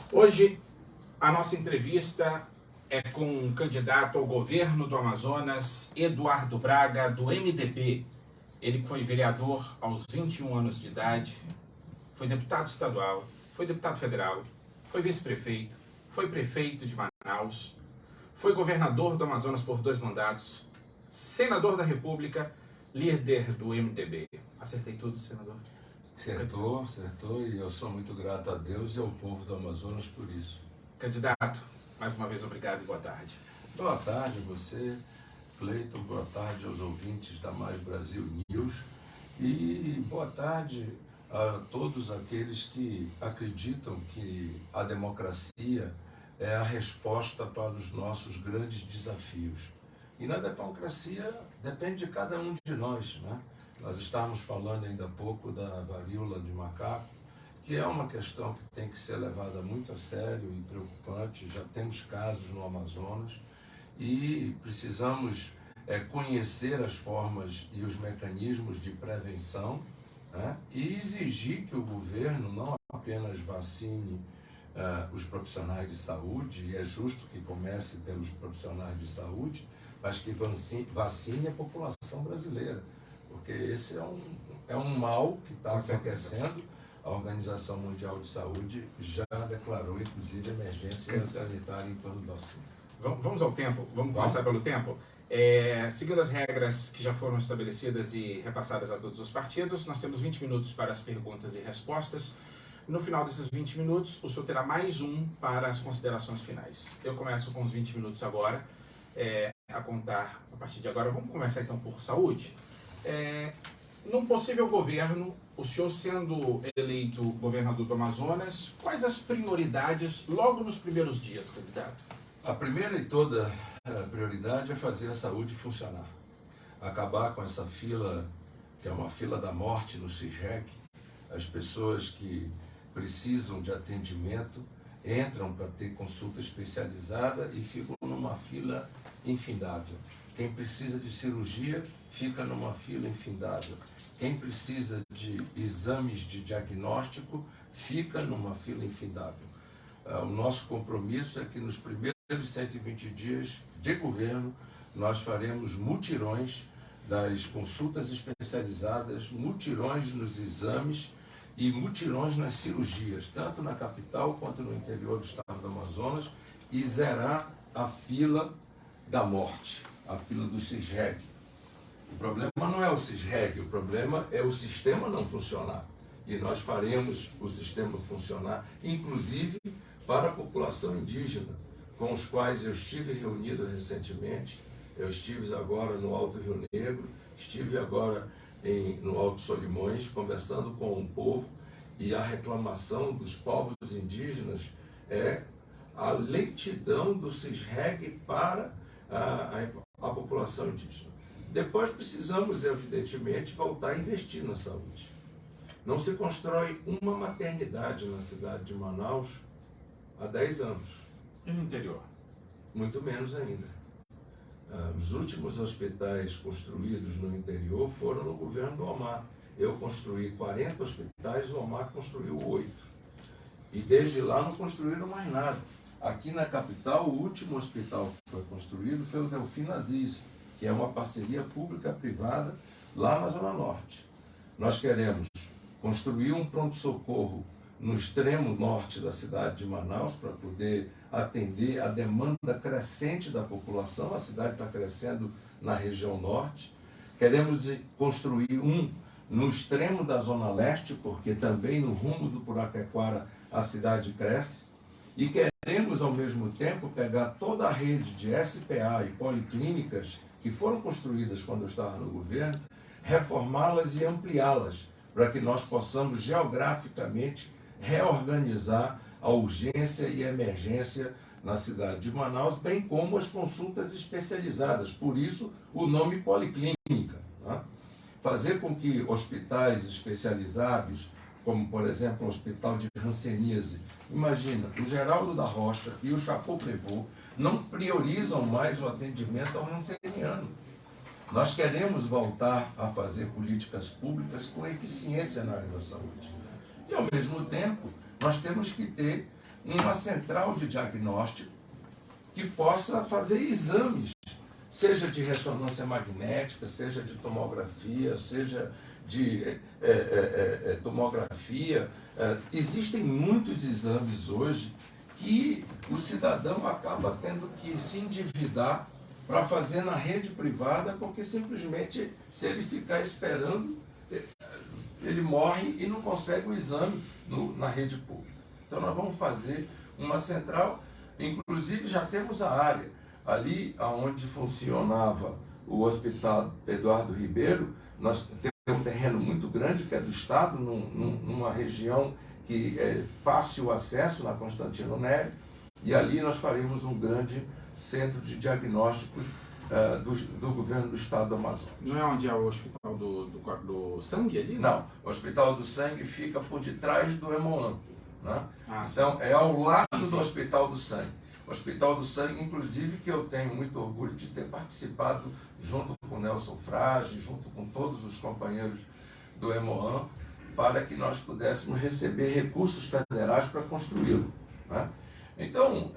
Hoje, a nossa entrevista é com um candidato ao governo do Amazonas, Eduardo Braga, do MDB. Ele que foi vereador aos 21 anos de idade, foi deputado estadual, foi deputado federal, foi vice-prefeito, foi prefeito de Manaus, foi governador do Amazonas por 2 mandatos, senador da República, líder do MDB. Acertei tudo, senador? Acertou, e eu sou muito grato a Deus e ao povo do Amazonas por isso. Candidato, mais uma vez obrigado e boa tarde. Boa tarde a você, Cleiton, boa tarde aos ouvintes da Mais Brasil News e boa tarde a todos aqueles que acreditam que a democracia é a resposta para os nossos grandes desafios. E na democracia depende de cada um de nós, né? Nós estávamos falando ainda há pouco da varíola de macaco, que é uma questão que tem que ser levada muito a sério e preocupante. Já temos casos no Amazonas e precisamos conhecer as formas e os mecanismos de prevenção, né? E exigir que o governo não apenas vacine os profissionais de saúde, e é justo que comece pelos profissionais de saúde, mas que vacine a população brasileira, porque esse é um mal que está acontecendo. A Organização Mundial de Saúde já declarou, inclusive, emergência sanitária em todo o assunto. Vamos ao tempo, vamos começar pelo tempo. Seguindo as regras que já foram estabelecidas e repassadas a todos os partidos, nós temos 20 minutos para as perguntas e respostas. No final desses 20 minutos, o senhor terá mais um para as considerações finais. Eu começo com os 20 minutos agora, a contar a partir de agora. Vamos começar então por saúde. Num possível governo, o senhor sendo eleito governador do Amazonas, quais as prioridades logo nos primeiros dias, candidato? A primeira e toda prioridade é fazer a saúde funcionar. Acabar com essa fila, que é uma fila da morte no CISREG. As pessoas que precisam de atendimento entram para ter consulta especializada e ficam numa fila infindável. Quem precisa de cirurgia fica numa fila infindável. Quem precisa de exames de diagnóstico fica numa fila infindável. O nosso compromisso é que nos primeiros 120 dias de governo nós faremos mutirões das consultas especializadas, mutirões nos exames e mutirões nas cirurgias, tanto na capital quanto no interior do estado do Amazonas, e zerar a fila da morte, a fila do CISREG. O problema não é o CISREG, o problema é o sistema não funcionar. E nós faremos o sistema funcionar, inclusive para a população indígena, com os quais eu estive reunido recentemente. Eu estive agora no Alto Rio Negro, estive agora no Alto Solimões, conversando com o povo, e a reclamação dos povos indígenas é a lentidão do CISREG para a população indígena. Depois precisamos, evidentemente, voltar a investir na saúde. Não se constrói uma maternidade na cidade de Manaus há 10 anos. E no interior? Muito menos ainda. Os últimos hospitais construídos no interior foram no governo do Omar. Eu construí 40 hospitais, o Omar construiu 8. E desde lá não construíram mais nada. Aqui na capital, o último hospital que foi construído foi o Delfim Aziz, que é uma parceria pública-privada lá na Zona Norte. Nós queremos construir um pronto-socorro no extremo norte da cidade de Manaus para poder atender a demanda crescente da população. A cidade está crescendo na região norte. Queremos construir um no extremo da Zona Leste, porque também no rumo do Puraquequara a cidade cresce. E queremos, ao mesmo tempo, pegar toda a rede de SPA e policlínicas que foram construídas quando eu estava no governo, reformá-las e ampliá-las, para que nós possamos geograficamente reorganizar a urgência e a emergência na cidade de Manaus, bem como as consultas especializadas, por isso o nome policlínica. Tá? Fazer com que hospitais especializados, como por exemplo o Hospital de Hanseníase, imagina, o Geraldo da Rocha e o Chapeau Prevot não priorizam mais o atendimento ao hanseniano. Nós queremos voltar a fazer políticas públicas com eficiência na área da saúde. E, ao mesmo tempo, nós temos que ter uma central de diagnóstico que possa fazer exames, seja de ressonância magnética, seja de tomografia, seja de tomografia. Existem muitos exames hoje que o cidadão acaba tendo que se endividar para fazer na rede privada, porque simplesmente, se ele ficar esperando, ele morre e não consegue o exame na rede pública. Então nós vamos fazer uma central, inclusive já temos a área ali onde funcionava o Hospital Eduardo Ribeiro. Nós temos um terreno muito grande que é do Estado, numa região que é fácil acesso, na Constantino Nery, e ali nós faríamos um grande centro de diagnósticos do governo do Estado do Amazonas. Não é onde é o Hospital do Sangue ali? Não, o Hospital do Sangue fica por detrás do Hemoan, né? Então é ao lado do Hospital do Sangue. O Hospital do Sangue, inclusive, que eu tenho muito orgulho de ter participado junto com o Nelson Frage, junto com todos os companheiros do Hemoan, para que nós pudéssemos receber recursos federais para construí-lo, né? Então,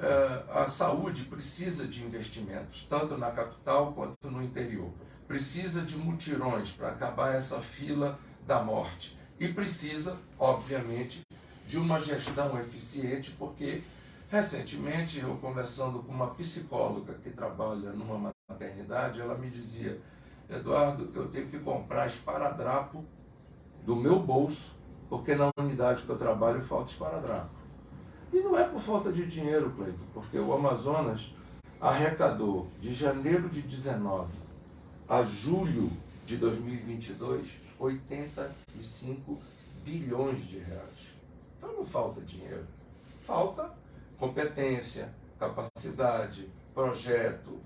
a saúde precisa de investimentos, tanto na capital quanto no interior. Precisa de mutirões para acabar essa fila da morte. E precisa, obviamente, de uma gestão eficiente, porque, recentemente, eu conversando com uma psicóloga que trabalha numa maternidade, ela me dizia: Eduardo, eu tenho que comprar esparadrapo do meu bolso, porque na unidade que eu trabalho falta esparadrapo. E não é por falta de dinheiro, Cleiton, porque o Amazonas arrecadou de janeiro de 19 a julho de 2022 85 bilhões de reais. Então não falta dinheiro, falta competência, capacidade, projeto,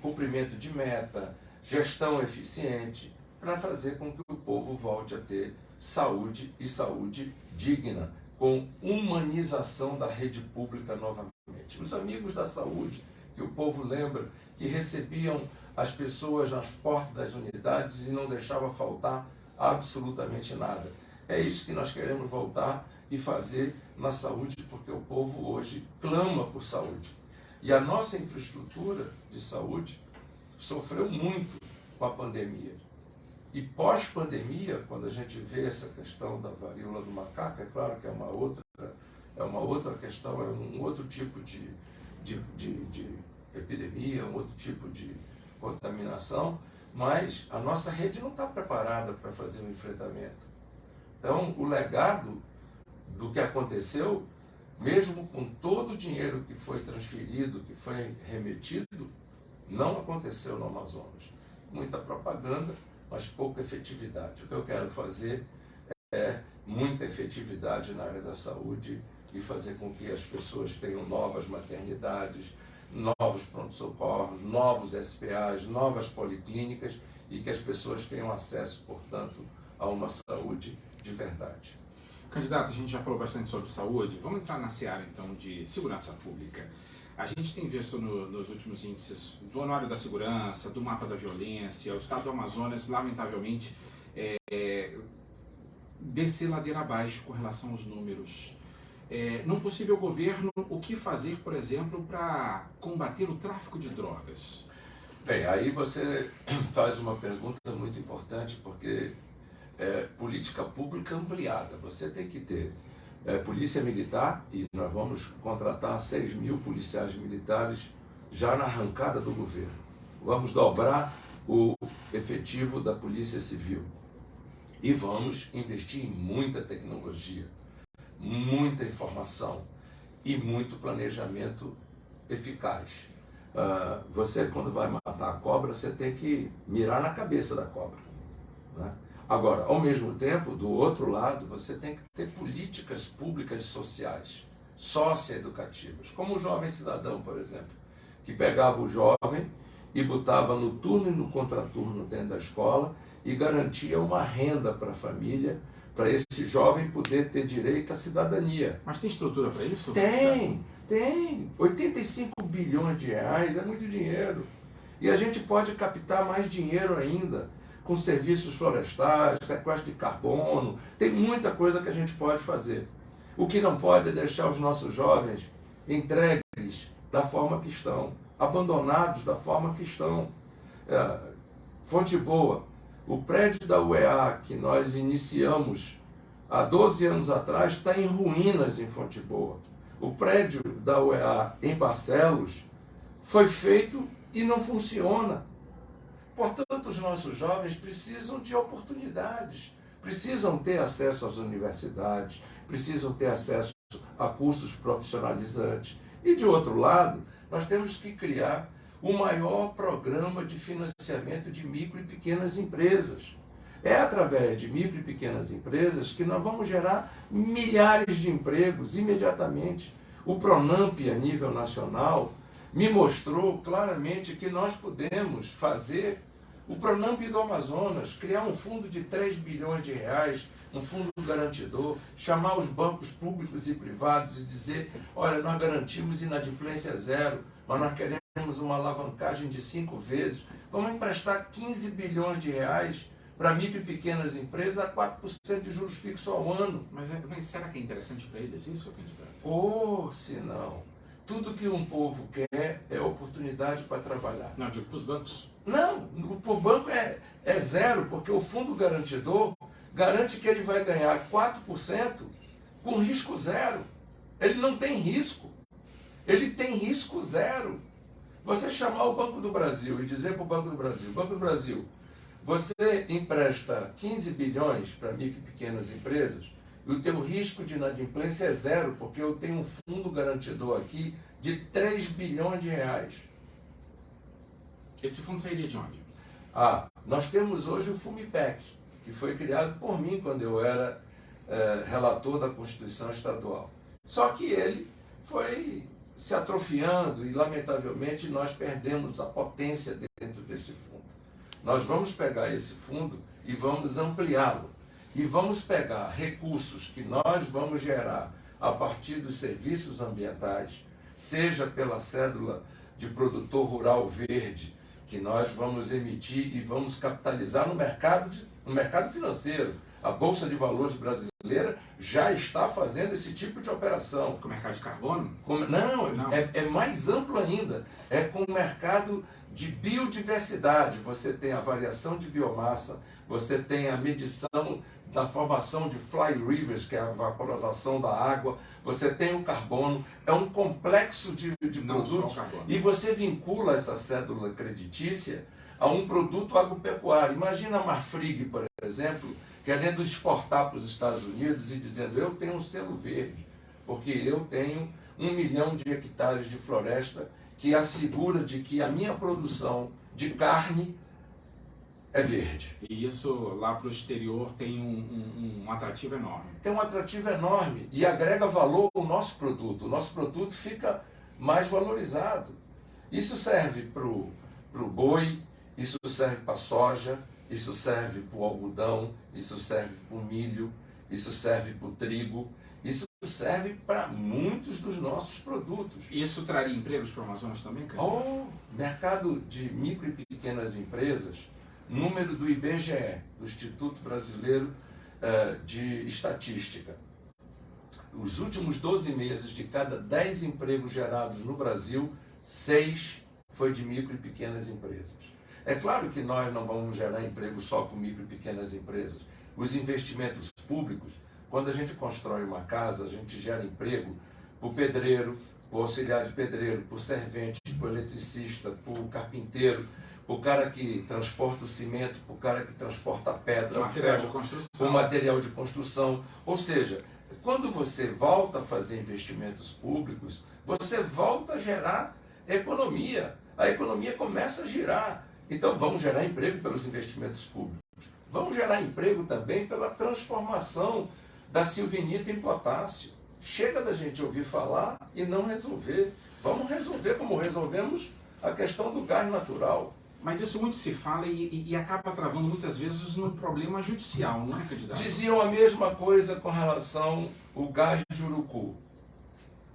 cumprimento de meta, gestão eficiente, para fazer com que o povo volte a ter saúde e saúde digna, com humanização da rede pública novamente. Os amigos da saúde, que o povo lembra, que recebiam as pessoas nas portas das unidades e não deixava faltar absolutamente nada. É isso que nós queremos voltar e fazer na saúde, porque o povo hoje clama por saúde. E a nossa infraestrutura de saúde sofreu muito com a pandemia. E pós-pandemia, quando a gente vê essa questão da varíola do macaco, é claro que é uma outra questão, é um outro tipo de epidemia, um outro tipo de contaminação, mas a nossa rede não está preparada para fazer o enfrentamento. Então, o legado do que aconteceu, mesmo com todo o dinheiro que foi transferido, que foi remetido, não aconteceu no Amazonas. Muita propaganda, mas pouca efetividade. O que eu quero fazer é muita efetividade na área da saúde e fazer com que as pessoas tenham novas maternidades, novos pronto-socorros, novos SPAs, novas policlínicas e que as pessoas tenham acesso, portanto, a uma saúde de verdade. Candidato, a gente já falou bastante sobre saúde. Vamos entrar na seara, então, de segurança pública. A gente tem visto nos últimos índices do Anuário da Segurança, do Mapa da Violência, o Estado do Amazonas, lamentavelmente, descer ladeira abaixo com relação aos números. Num possível governo, o que fazer, por exemplo, para combater o tráfico de drogas? Bem, aí você faz uma pergunta muito importante, porque política pública ampliada. Você tem que ter polícia militar, e nós vamos contratar 6 mil policiais militares já na arrancada do governo. Vamos dobrar o efetivo da Polícia Civil. E vamos investir em muita tecnologia, muita informação e muito planejamento eficaz. Você, quando vai matar a cobra, você tem que mirar na cabeça da cobra, né? Agora, ao mesmo tempo, do outro lado, você tem que ter políticas públicas sociais, socioeducativas, como o Jovem Cidadão, por exemplo, que pegava o jovem e botava no turno e no contraturno dentro da escola e garantia uma renda para a família, para esse jovem poder ter direito à cidadania. Mas tem estrutura para isso? Tem. 85 bilhões de reais é muito dinheiro. E a gente pode captar mais dinheiro ainda, com serviços florestais, sequestro de carbono, tem muita coisa que a gente pode fazer. O que não pode é deixar os nossos jovens entregues da forma que estão, abandonados da forma que estão. Fonte Boa, o prédio da UEA que nós iniciamos há 12 anos atrás está em ruínas em Fonte Boa. O prédio da UEA em Barcelos foi feito e não funciona. Portanto, os nossos jovens precisam de oportunidades, precisam ter acesso às universidades, precisam ter acesso a cursos profissionalizantes. E, de outro lado, nós temos que criar o maior programa de financiamento de micro e pequenas empresas. É através de micro e pequenas empresas que nós vamos gerar milhares de empregos imediatamente. O Pronamp, a nível nacional, me mostrou claramente que nós podemos fazer o Pronamp do Amazonas, criar um fundo de 3 bilhões de reais, um fundo garantidor, chamar os bancos públicos e privados e dizer, olha, nós garantimos inadimplência zero, mas nós queremos uma alavancagem de 5 vezes, vamos emprestar 15 bilhões de reais para micro e pequenas empresas a 4% de juros fixos ao ano. Mas será que é interessante para eles isso, candidato? Se não. Tudo que um povo quer é oportunidade para trabalhar. Não, digo para os bancos. Não, para o banco é zero, porque o fundo garantidor garante que ele vai ganhar 4% com risco zero. Ele não tem risco. Ele tem risco zero. Você chamar o Banco do Brasil e dizer para o Banco do Brasil, você empresta 15 bilhões para micro e pequenas empresas e o teu risco de inadimplência é zero, porque eu tenho um fundo garantidor aqui de 3 bilhões de reais. Esse fundo sairia de onde? Nós temos hoje o FUMIPEC, que foi criado por mim quando eu era relator da Constituição Estadual. Só que ele foi se atrofiando e, lamentavelmente, nós perdemos a potência dentro desse fundo. Nós vamos pegar esse fundo e vamos ampliá-lo. E vamos pegar recursos que nós vamos gerar a partir dos serviços ambientais, seja pela cédula de produtor rural verde, que nós vamos emitir e vamos capitalizar no mercado financeiro. A Bolsa de Valores brasileira já está fazendo esse tipo de operação. Com o mercado de carbono? Não. É mais amplo ainda. É com o mercado de biodiversidade. Você tem a variação de biomassa, você tem a medição da formação de fly rivers, que é a vaporização da água, você tem o carbono, é um complexo de produtos, e você vincula essa cédula creditícia a um produto agropecuário. Imagina a Marfrig, por exemplo, querendo exportar para os Estados Unidos e dizendo, eu tenho um selo verde, porque eu tenho 1 milhão de hectares de floresta que assegura de que a minha produção de carne é verde. E isso lá para o exterior tem um atrativo enorme. Tem um atrativo enorme e agrega valor ao nosso produto. O nosso produto fica mais valorizado. Isso serve para o boi, isso serve para a soja, isso serve para o algodão, isso serve para o milho, isso serve para o trigo, isso serve para muitos dos nossos produtos. E isso traria empregos para o Amazonas também, candidato? Mercado de micro e pequenas empresas, número do IBGE, do Instituto Brasileiro de Estatística. Os últimos 12 meses, de cada 10 empregos gerados no Brasil, 6 foi de micro e pequenas empresas. É claro que nós não vamos gerar emprego só com micro e pequenas empresas. Os investimentos públicos, quando a gente constrói uma casa, a gente gera emprego para o pedreiro, para o auxiliar de pedreiro, para o servente, para o eletricista, para o carpinteiro, para o cara que transporta o cimento, para o cara que transporta a pedra, o material de construção. Ou seja, quando você volta a fazer investimentos públicos, você volta a gerar economia. A economia começa a girar. Então, vamos gerar emprego pelos investimentos públicos. Vamos gerar emprego também pela transformação da silvinita em potássio. Chega da gente ouvir falar e não resolver. Vamos resolver como resolvemos a questão do gás natural. Mas isso muito se fala e acaba travando muitas vezes no problema judicial, não é, candidato? Diziam a mesma coisa com relação ao gás de Urucu.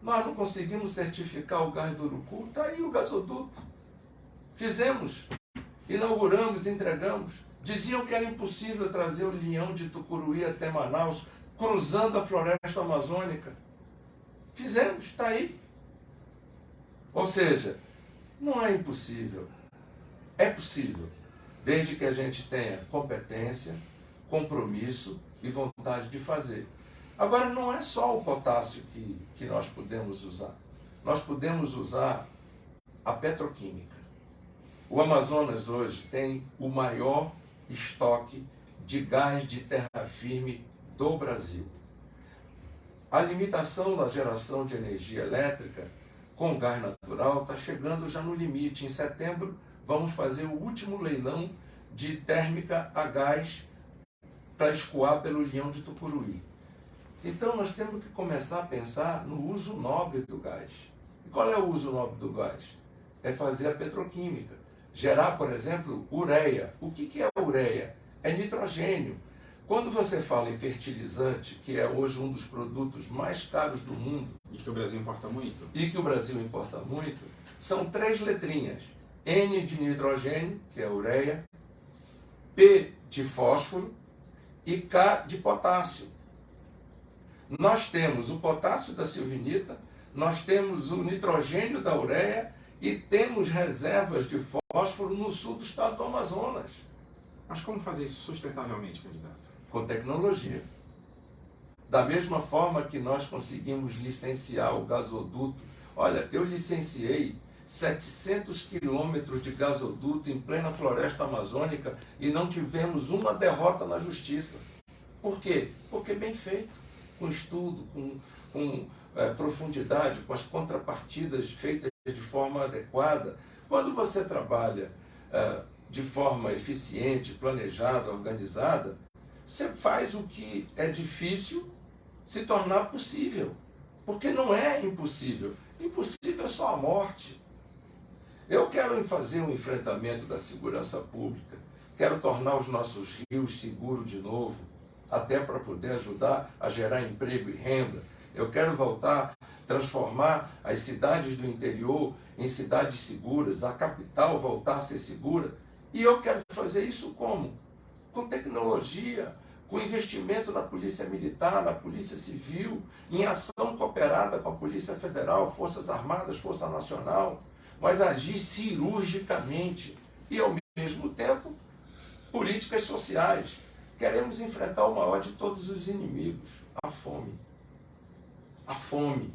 Nós não conseguimos certificar o gás do Urucu, está aí o gasoduto. Fizemos, inauguramos, entregamos. Diziam que era impossível trazer o linhão de Tucuruí até Manaus. cruzando a floresta amazônica. Fizemos, está aí. Ou seja, não é impossível. É possível, desde que a gente tenha competência, compromisso e vontade de fazer. Agora, não é só o potássio que nós podemos usar. Nós podemos usar a petroquímica. O Amazonas hoje tem o maior estoque de gás de terra firme do Brasil. A limitação da geração de energia elétrica com gás natural está chegando já no limite. Em setembro, vamos fazer o último leilão de térmica a gás para escoar pelo Leão de Tucuruí. Então, nós temos que começar a pensar no uso nobre do gás. E qual é o uso nobre do gás? É fazer a petroquímica. Gerar, por exemplo, ureia. O que é ureia? É nitrogênio. Quando você fala em fertilizante, que é hoje um dos produtos mais caros do mundo, e que o Brasil importa muito, são 3 letrinhas. N de nitrogênio, que é ureia, P de fósforo e K de potássio. Nós temos o potássio da silvinita, nós temos o nitrogênio da ureia e temos reservas de fósforo no sul do estado do Amazonas. Mas como fazer isso sustentavelmente, candidato? Com tecnologia. Da mesma forma que nós conseguimos licenciar o gasoduto. Olha, eu licenciei 700 quilômetros de gasoduto em plena floresta amazônica e não tivemos uma derrota na justiça. Por quê? Porque bem feito, com estudo, com profundidade, com as contrapartidas feitas de forma adequada. Quando você trabalha de forma eficiente, planejada, organizada, você faz o que é difícil se tornar possível. Porque não é impossível. Impossível é só a morte. Eu quero fazer um enfrentamento da segurança pública. Quero tornar os nossos rios seguros de novo, até para poder ajudar a gerar emprego e renda. Eu quero voltar, transformar as cidades do interior em cidades seguras, a capital voltar a ser segura. E eu quero fazer isso como? Com tecnologia, com investimento na Polícia Militar, na Polícia Civil, em ação cooperada com a Polícia Federal, Forças Armadas, Força Nacional, mas agir cirurgicamente e, ao mesmo tempo, políticas sociais. Queremos enfrentar o maior de todos os inimigos, a fome. A fome.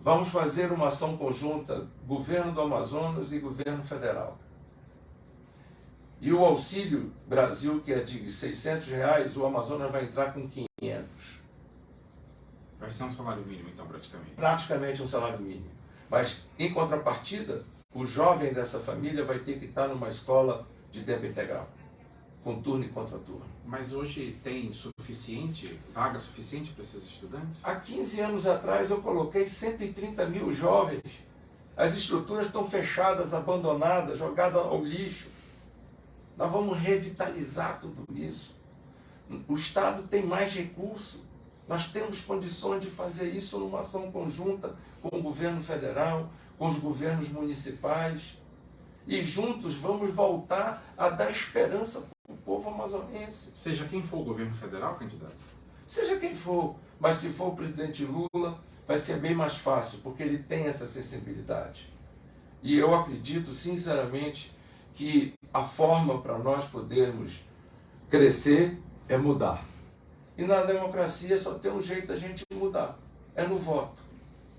Vamos fazer uma ação conjunta, governo do Amazonas e governo federal. E o Auxílio Brasil, que é de R$600, o Amazonas vai entrar com 500. Vai ser um salário mínimo, então, praticamente. Praticamente um salário mínimo. Mas, em contrapartida, o jovem dessa família vai ter que estar numa escola de tempo integral, com turno e contraturno. Mas hoje tem vaga suficiente para esses estudantes? Há 15 anos atrás eu coloquei 130 mil jovens. As estruturas estão fechadas, abandonadas, jogadas ao lixo. Nós vamos revitalizar tudo isso. O Estado tem mais recurso. Nós temos condições de fazer isso numa ação conjunta com o governo federal, com os governos municipais. E juntos vamos voltar a dar esperança para o povo amazonense. Seja quem for o governo federal, candidato? Seja quem for. Mas se for o presidente Lula, vai ser bem mais fácil, porque ele tem essa sensibilidade. E eu acredito, sinceramente, que a forma para nós podermos crescer é mudar. E na democracia só tem um jeito da gente mudar, é no voto.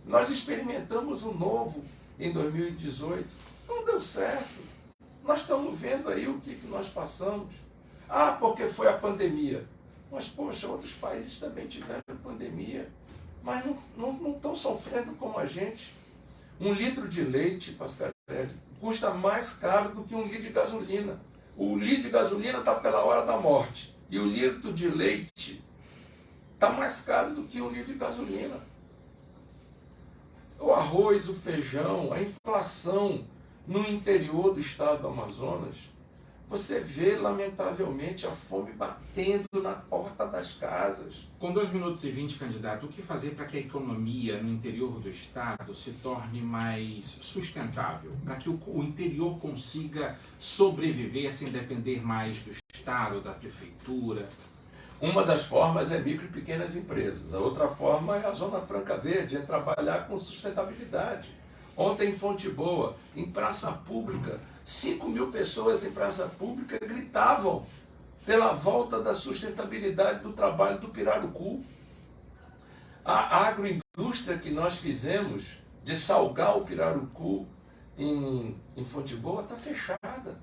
Nós experimentamos o novo em 2018, não deu certo. Nós estamos vendo aí o que nós passamos. Ah, porque foi a pandemia. Mas, poxa, outros países também tiveram pandemia, mas não estão sofrendo como a gente. 1 litro de leite, Pascarelli, custa mais caro do que 1 litro de gasolina. O litro de gasolina está pela hora da morte. E o litro de leite está mais caro do que 1 litro de gasolina. O arroz, o feijão, a inflação no interior do estado do Amazonas, você vê, lamentavelmente, a fome batendo na porta das casas. Com 2 minutos e 20, candidato, o que fazer para que a economia no interior do estado se torne mais sustentável? Para que o interior consiga sobreviver sem depender mais do estado, da prefeitura? Uma das formas é micro e pequenas empresas. A outra forma é a Zona Franca Verde, é trabalhar com sustentabilidade. Ontem em Fonte Boa, em praça pública, 5.000 pessoas em praça pública gritavam pela volta da sustentabilidade do trabalho do pirarucu. A agroindústria que nós fizemos de salgar o pirarucu em Fonte Boa está fechada.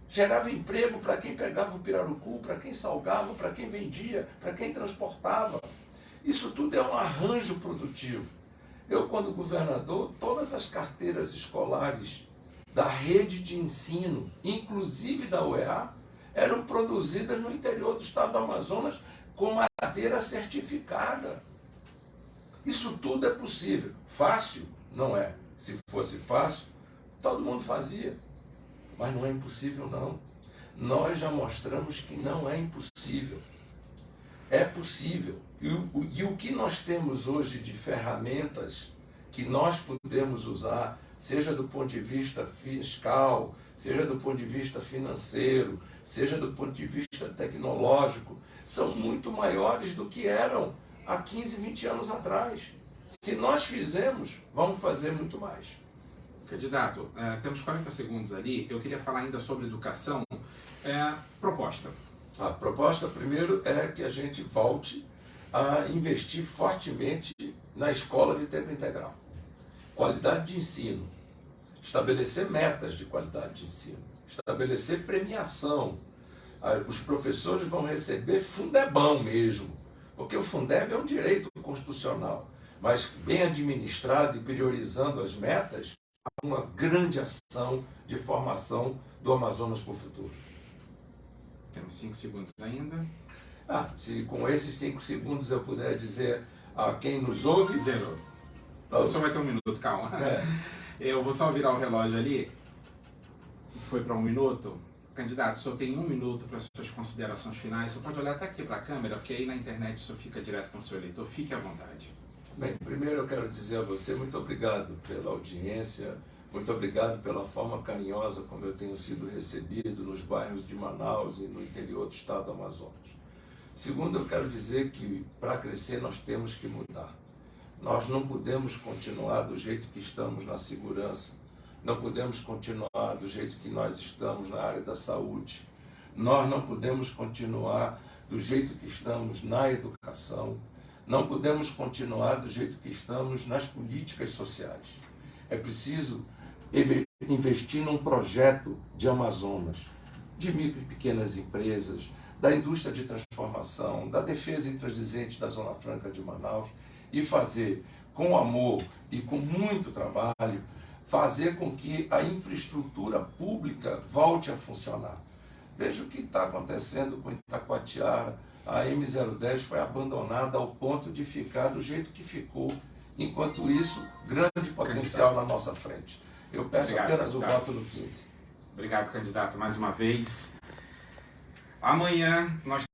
Gerava emprego para quem pegava o pirarucu, para quem salgava, para quem vendia, para quem transportava. Isso tudo é um arranjo produtivo. Eu, quando governador, todas as carteiras escolares da rede de ensino, inclusive da UEA, eram produzidas no interior do estado do Amazonas com madeira certificada. Isso tudo é possível. Fácil? Não é. Se fosse fácil, todo mundo fazia. Mas não é impossível, não. Nós já mostramos que não é impossível. É possível. E o que nós temos hoje de ferramentas que nós podemos usar, seja do ponto de vista fiscal, seja do ponto de vista financeiro, seja do ponto de vista tecnológico, são muito maiores do que eram há 15, 20 anos atrás. Se nós fizermos, vamos fazer muito mais. Candidato, temos 40 segundos ali. Eu queria falar ainda sobre educação. Proposta. A proposta, primeiro, é que a gente volte a investir fortemente na escola de tempo integral. Qualidade de ensino. Estabelecer metas de qualidade de ensino. Estabelecer premiação. Os professores vão receber Fundebão mesmo, porque o Fundeb é um direito constitucional, mas bem administrado e priorizando as metas, uma grande ação de formação do Amazonas para o futuro. Temos 5 segundos ainda. Se com esses 5 segundos eu puder dizer a quem nos ouve... Zero. Só vai ter 1 minuto, calma. Eu vou só virar o relógio ali. Foi para 1 minuto. Candidato, só tem 1 minuto para as suas considerações finais. Você pode olhar até aqui para a câmera, porque aí na internet isso fica direto com o seu eleitor. Fique à vontade. Bem, primeiro eu quero dizer a você muito obrigado pela audiência, muito obrigado pela forma carinhosa como eu tenho sido recebido nos bairros de Manaus e no interior do estado do Amazonas. Segundo, eu quero dizer que para crescer nós temos que mudar. Nós não podemos continuar do jeito que estamos na segurança, não podemos continuar do jeito que nós estamos na área da saúde, nós não podemos continuar do jeito que estamos na educação, não podemos continuar do jeito que estamos nas políticas sociais. É preciso investir num projeto de Amazonas, de micro e pequenas empresas, da indústria de transformação, da defesa intransigente da Zona Franca de Manaus e fazer com amor e com muito trabalho, fazer com que a infraestrutura pública volte a funcionar. Veja o que está acontecendo com Itacoatiara. A M010 foi abandonada ao ponto de ficar do jeito que ficou. Enquanto isso, grande potencial na nossa frente. Eu peço apenas o voto no 15. Obrigado, candidato, mais uma vez. Amanhã nós